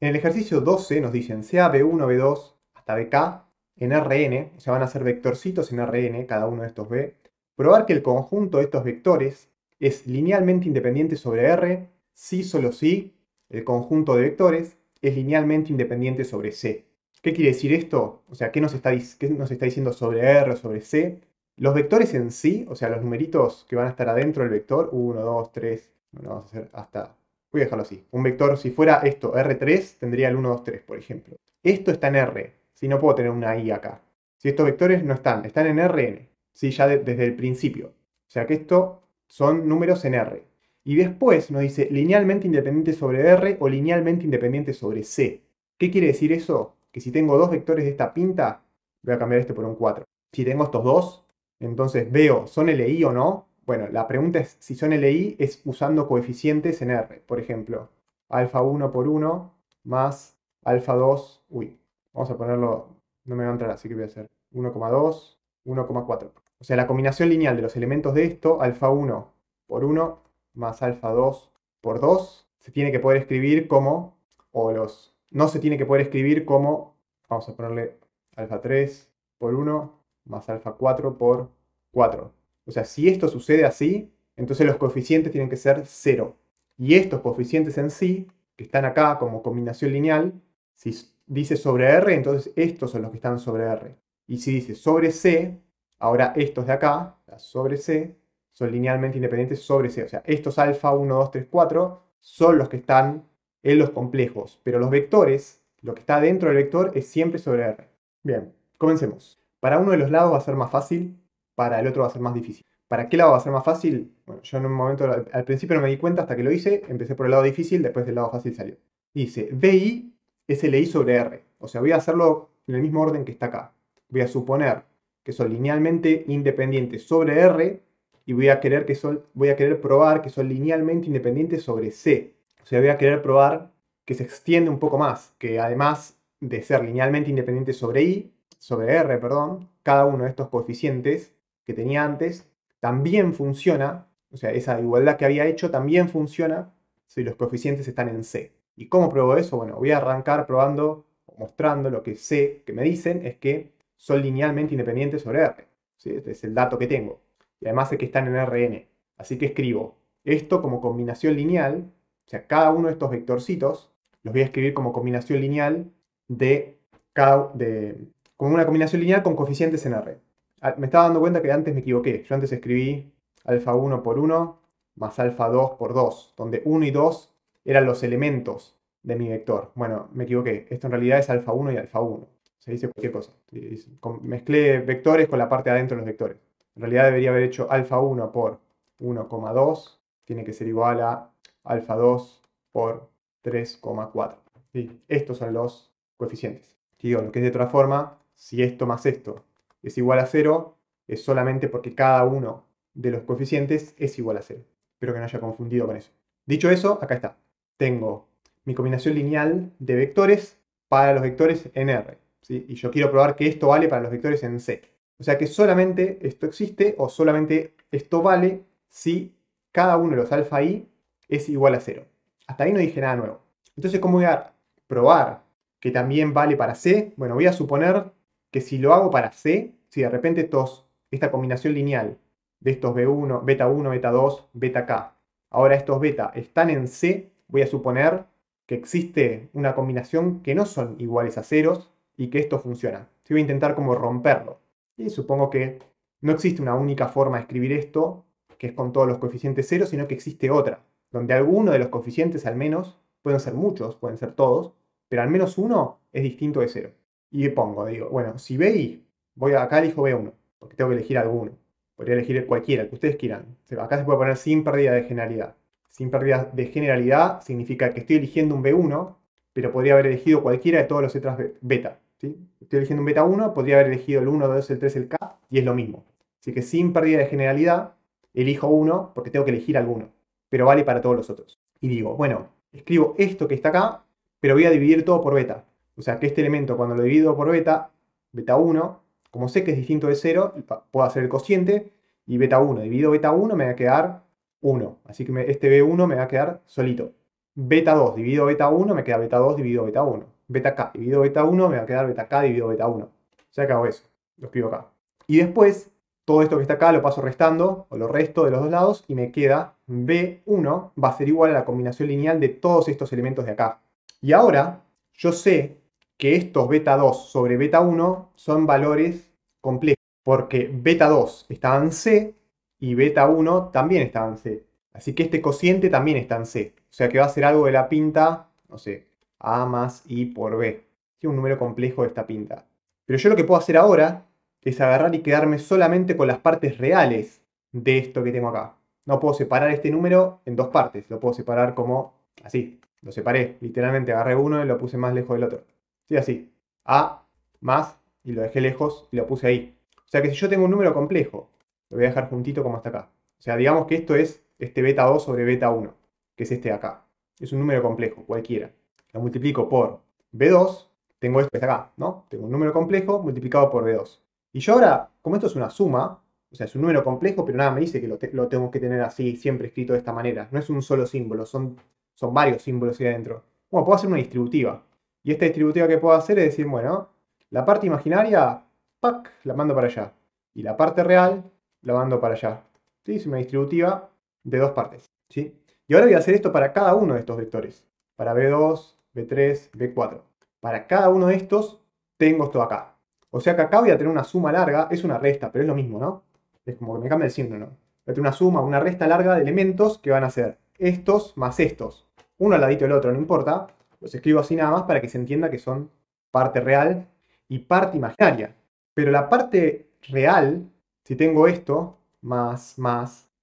En el ejercicio 12 nos dicen sea B1, B2 hasta BK en Rn, o sea, van a ser vectorcitos en Rn, cada uno de estos B, probar que el conjunto de estos vectores es linealmente independiente sobre R si solo si el conjunto de vectores es linealmente independiente sobre C. ¿Qué quiere decir esto? O sea, qué nos está diciendo sobre R, sobre C? Los vectores en sí, o sea, los numeritos que van a estar adentro del vector, 1, 2, 3, bueno, vamos a hacer hasta... Voy a dejarlo así. Un vector, si fuera esto, R3, tendría el 1, 2, 3, por ejemplo. Esto está en R, si no puedo tener una I acá. Si estos vectores no están en Rn, ¿sí? Ya desde el principio. O sea que esto son números en R. Y después nos dice linealmente independiente sobre R o linealmente independiente sobre C. ¿Qué quiere decir eso? Que si tengo dos vectores de esta pinta, voy a cambiar este por un 4. Si tengo estos dos, entonces veo, ¿son LI o no? Bueno, la pregunta es si son LI es usando coeficientes en R. Por ejemplo, alfa 1 por 1 más alfa 2. Uy, vamos a ponerlo, no me va a entrar, así que voy a hacer 1,2, 1,4. O sea, la combinación lineal de los elementos de esto, alfa 1 por 1 más alfa 2 por 2, se tiene que poder escribir como, no se tiene que poder escribir como, vamos a ponerle alfa 3 por 1 más alfa 4 por 4. O sea, si esto sucede así, entonces los coeficientes tienen que ser 0. Y estos coeficientes en sí, que están acá como combinación lineal, si dice sobre R, entonces estos son los que están sobre R. Y si dice sobre C, ahora estos de acá, sobre C, son linealmente independientes sobre C. O sea, estos alfa 1, 2, 3, 4 son los que están en los complejos. Pero los vectores, lo que está dentro del vector es siempre sobre R. Bien, comencemos. Para uno de los lados va a ser más fácil, para el otro va a ser más difícil. ¿Para qué lado va a ser más fácil? Bueno, yo en un momento, al principio no me di cuenta hasta que lo hice, empecé por el lado difícil, después del lado fácil salió. Dice, BI es LI sobre R. O sea, voy a hacerlo en el mismo orden que está acá. Voy a suponer que son linealmente independientes sobre R y voy a querer probar que son linealmente independientes sobre C. O sea, voy a querer probar que se extiende un poco más, que además de ser linealmente independientes sobre R, perdón, cada uno de estos coeficientes que tenía antes también funciona, o sea, esa igualdad que había hecho también funciona si los coeficientes están en C. ¿Y cómo pruebo eso? Bueno, voy a arrancar probando, mostrando lo que sé que me dicen es que son linealmente independientes sobre R. ¿Sí? Este es el dato que tengo. Y además sé que están en Rn. Así que escribo esto como combinación lineal, o sea, cada uno de estos vectorcitos los voy a escribir como combinación lineal como una combinación lineal con coeficientes en R. Me estaba dando cuenta que antes me equivoqué. Yo antes escribí alfa 1 por 1 más alfa 2 por 2, donde 1 y 2 eran los elementos de mi vector. Bueno, me equivoqué. Esto en realidad es alfa 1 y alfa 1. Se dice cualquier cosa. Mezclé vectores con la parte de adentro de los vectores. En realidad debería haber hecho alfa 1 por 1,2. Tiene que ser igual a alfa 2 por 3,4. ¿Sí? Estos son los coeficientes. Digo, lo que es de otra forma, si esto más esto es igual a 0, es solamente porque cada uno de los coeficientes es igual a 0. Espero que no haya confundido con eso. Dicho eso, acá está. Tengo mi combinación lineal de vectores para los vectores en R. ¿Sí? Y yo quiero probar que esto vale para los vectores en C. O sea que solamente esto existe o solamente esto vale si cada uno de los alfa i es igual a 0. Hasta ahí no dije nada nuevo. Entonces, ¿cómo voy a probar que también vale para C? Bueno, voy a suponer que si lo hago para C, si de repente esta combinación lineal de estos B1, beta 1, beta 2, beta K, ahora estos beta están en C, voy a suponer que existe una combinación que no son iguales a ceros y que esto funciona. Si voy a intentar como romperlo. Y supongo que no existe una única forma de escribir esto, que es con todos los coeficientes cero, sino que existe otra, donde alguno de los coeficientes al menos, pueden ser muchos, pueden ser todos, pero al menos uno es distinto de cero. Y digo, bueno, si BI, acá elijo B1, porque tengo que elegir alguno. Podría elegir cualquiera, el que ustedes quieran. Acá se puede poner sin pérdida de generalidad. Sin pérdida de generalidad significa que estoy eligiendo un B1, pero podría haber elegido cualquiera de todos los otros beta. ¿Sí? Estoy eligiendo un beta 1, podría haber elegido el 1, el 2, el 3, el K, y es lo mismo. Así que sin pérdida de generalidad, elijo uno porque tengo que elegir alguno, pero vale para todos los otros. Y digo, bueno, escribo esto que está acá, pero voy a dividir todo por beta. O sea que este elemento cuando lo divido por beta, beta 1, como sé que es distinto de 0, puedo hacer el cociente, y beta 1 dividido beta 1 me va a quedar 1. Así que este B1 me va a quedar solito. beta 2 dividido beta 1 me queda beta 2 dividido beta 1. Beta k dividido beta 1 me va a quedar beta k dividido beta 1. Ya que hago eso, lo escribo acá. Y después, todo esto que está acá lo paso restando, o lo resto de los dos lados, y me queda B1 va a ser igual a la combinación lineal de todos estos elementos de acá. Y ahora, yo sé que estos beta 2 sobre beta 1 son valores complejos, porque beta 2 estaba en C y beta 1 también estaba en C. Así que este cociente también está en C. O sea que va a ser algo de la pinta, no sé, A más I por B. Es un número complejo de esta pinta. Pero yo lo que puedo hacer ahora es agarrar y quedarme solamente con las partes reales de esto que tengo acá. No puedo separar este número en dos partes. Lo puedo separar como así. Lo separé. Literalmente agarré uno y lo puse más lejos del otro. Sí, así. A más y lo dejé lejos y lo puse ahí. O sea que si yo tengo un número complejo, lo voy a dejar juntito como está acá. O sea, digamos que esto es este beta 2 sobre beta 1, que es este de acá. Es un número complejo, cualquiera. Lo multiplico por B2, tengo esto que está acá, ¿no? Tengo un número complejo multiplicado por B2. Y yo ahora, como esto es una suma, o sea, es un número complejo, pero nada me dice que lo tengo que tener así, siempre escrito de esta manera. No es un solo símbolo, son varios símbolos ahí adentro. Bueno, puedo hacer una distributiva. Y esta distributiva que puedo hacer es decir, bueno, la parte imaginaria, ¡pac!, la mando para allá. Y la parte real, la mando para allá. ¿Sí? Es una distributiva de dos partes. ¿Sí? Y ahora voy a hacer esto para cada uno de estos vectores. Para B2, B3, B4. Para cada uno de estos tengo esto acá. O sea que acá voy a tener una suma larga, es una resta, pero es lo mismo, ¿no? Es como que me cambia el signo, ¿no? Voy a tener una suma, una resta larga de elementos que van a ser estos más estos. Uno al ladito del otro, no importa. Los escribo así nada más para que se entienda que son parte real y parte imaginaria. Pero la parte real, si tengo esto, más,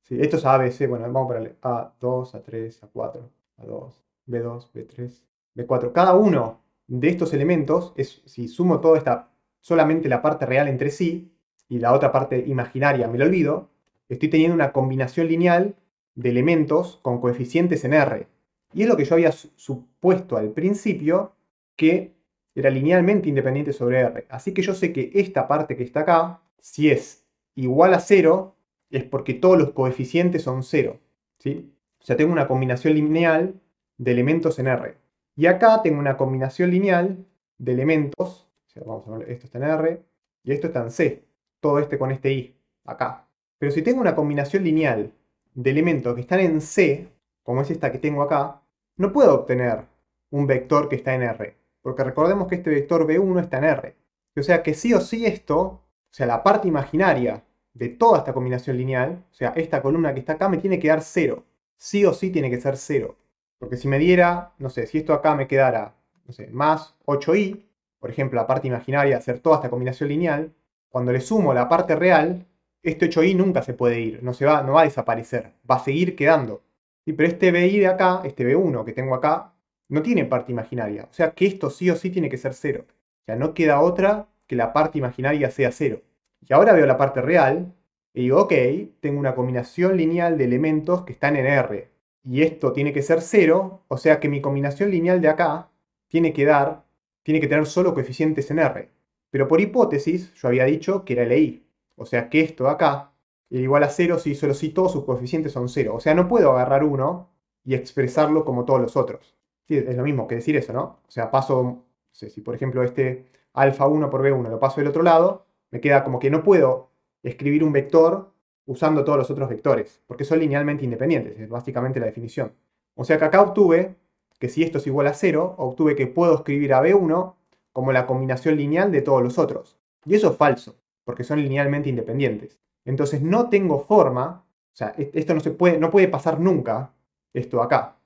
¿sí? Esto es A, B, C, bueno, vamos para A2, A3, A4, A2, B2, B3, B4. Cada uno de estos elementos, si sumo toda esta, solamente la parte real entre sí, y la otra parte imaginaria me lo olvido, estoy teniendo una combinación lineal de elementos con coeficientes en R. Y es lo que yo había supuesto al principio, que era linealmente independiente sobre R. Así que yo sé que esta parte que está acá, si es igual a 0, es porque todos los coeficientes son 0. ¿Sí? O sea, tengo una combinación lineal de elementos en R. Y acá tengo una combinación lineal de elementos, o sea, vamos a ver, esto está en R y esto está en C. Todo este con este I, acá. Pero si tengo una combinación lineal de elementos que están en C, como es esta que tengo acá, no puedo obtener un vector que está en R. Porque recordemos que este vector B1 está en R. O sea que sí o sí esto, o sea, la parte imaginaria de toda esta combinación lineal, o sea, esta columna que está acá me tiene que dar 0. Sí o sí tiene que ser 0. Porque si me diera, no sé, si esto acá me quedara, no sé, más 8i, por ejemplo, la parte imaginaria, hacer toda esta combinación lineal, cuando le sumo la parte real, este 8i nunca se puede ir, no va a desaparecer, va a seguir quedando. ¿Sí? Pero este bi de acá, este b1 que tengo acá, no tiene parte imaginaria. O sea que esto sí o sí tiene que ser 0. O sea, no queda otra que la parte imaginaria sea 0. Y ahora veo la parte real y digo, ok, tengo una combinación lineal de elementos que están en R. Y esto tiene que ser 0, o sea que mi combinación lineal de acá tiene que tener solo coeficientes en R. Pero por hipótesis, yo había dicho que era LI. O sea que esto de acá es igual a 0 si solo si todos sus coeficientes son 0. O sea, no puedo agarrar uno y expresarlo como todos los otros. Sí, es lo mismo que decir eso, ¿no? O sea, paso, no sé, si por ejemplo este alfa 1 por b1 lo paso del otro lado, me queda como que no puedo escribir un vector usando todos los otros vectores, porque son linealmente independientes, es básicamente la definición. O sea que acá obtuve que si esto es igual a 0, obtuve que puedo escribir a b1 como la combinación lineal de todos los otros. Y eso es falso, porque son linealmente independientes. Entonces no tengo forma, o sea, esto no puede pasar nunca, esto acá.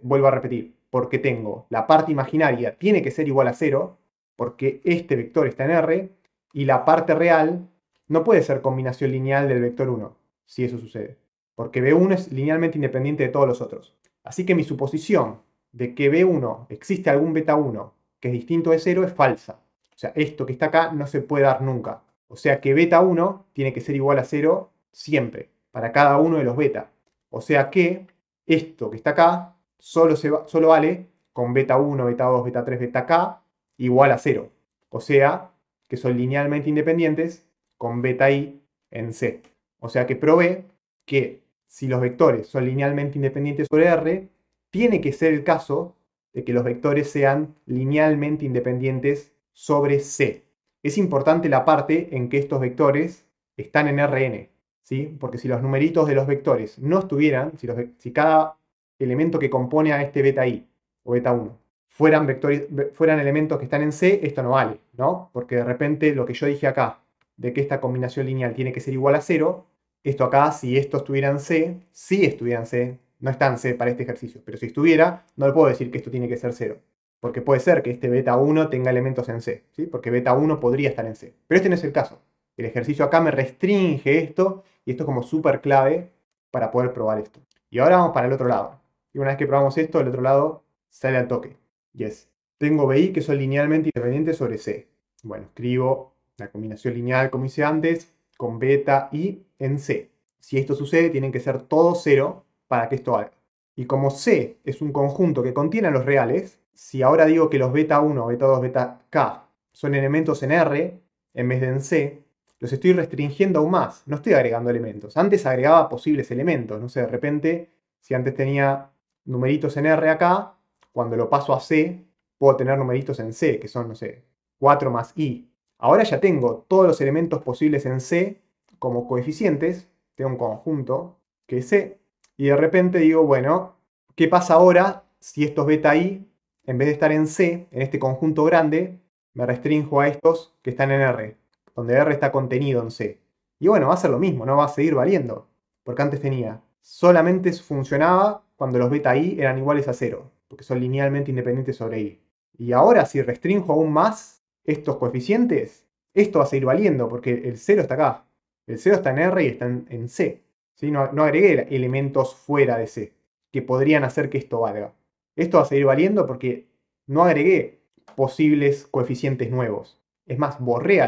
Vuelvo a repetir, porque tengo la parte imaginaria tiene que ser igual a 0, porque este vector está en R, y la parte real no puede ser combinación lineal del vector 1, si eso sucede, porque B1 es linealmente independiente de todos los otros. Así que mi suposición de que B1 existe algún beta 1 que es distinto de 0 es falsa. O sea, esto que está acá no se puede dar nunca. O sea que beta 1 tiene que ser igual a 0 siempre, para cada uno de los beta. O sea que esto que está acá solo vale con beta 1, beta 2, beta 3, beta k igual a 0. O sea que son linealmente independientes con beta i en C. O sea que probé que si los vectores son linealmente independientes sobre R, tiene que ser el caso de que los vectores sean linealmente independientes sobre C. Es importante la parte en que estos vectores están en Rn, ¿sí? Porque si los numeritos de los vectores no estuvieran, si cada elemento que compone a este beta i o beta 1 fueran elementos que están en C, esto no vale, ¿no? Porque de repente lo que yo dije acá, de que esta combinación lineal tiene que ser igual a 0, esto acá, si esto estuviera en C, si estuviera en C, no está en C para este ejercicio, pero si estuviera, no le puedo decir que esto tiene que ser 0. Porque puede ser que este beta 1 tenga elementos en C, ¿sí? Porque beta 1 podría estar en C. Pero este no es el caso. El ejercicio acá me restringe esto, y esto es como súper clave para poder probar esto. Y ahora vamos para el otro lado. Y una vez que probamos esto, el otro lado sale al toque. Y es, tengo BI que son linealmente independientes sobre C. Bueno, escribo la combinación lineal, como hice antes, con beta i en C. Si esto sucede, tienen que ser todos 0 para que esto valga. Y como C es un conjunto que contiene a los reales, si ahora digo que los beta 1, beta 2, beta k son elementos en R en vez de en C, los estoy restringiendo aún más. No estoy agregando elementos. Antes agregaba posibles elementos. No sé, de repente, si antes tenía numeritos en R acá, cuando lo paso a C, puedo tener numeritos en C, que son, no sé, 4 más i. Ahora ya tengo todos los elementos posibles en C como coeficientes. Tengo un conjunto que es C. Y de repente digo, bueno, ¿qué pasa ahora si estos beta i, en vez de estar en C, en este conjunto grande, me restringo a estos que están en R, donde R está contenido en C? Y bueno, va a ser lo mismo, no va a seguir valiendo. Porque antes tenía, solamente funcionaba cuando los beta i eran iguales a 0, porque son linealmente independientes sobre i. Y ahora si restringo aún más estos coeficientes, esto va a seguir valiendo, porque el 0 está acá. El 0 está en R y está en C. ¿Sí? No agregué elementos fuera de C que podrían hacer que esto valga. Esto va a seguir valiendo porque no agregué posibles coeficientes nuevos. Es más, borré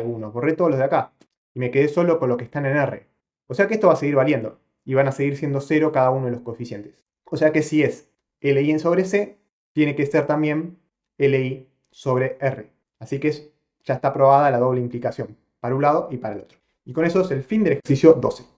todos los de acá y me quedé solo con los que están en R. O sea que esto va a seguir valiendo y van a seguir siendo 0 cada uno de los coeficientes. O sea que si es Li en sobre C, tiene que ser también Li sobre R. Así que ya está probada la doble implicación para un lado y para el otro. Y con eso es el fin del ejercicio 12.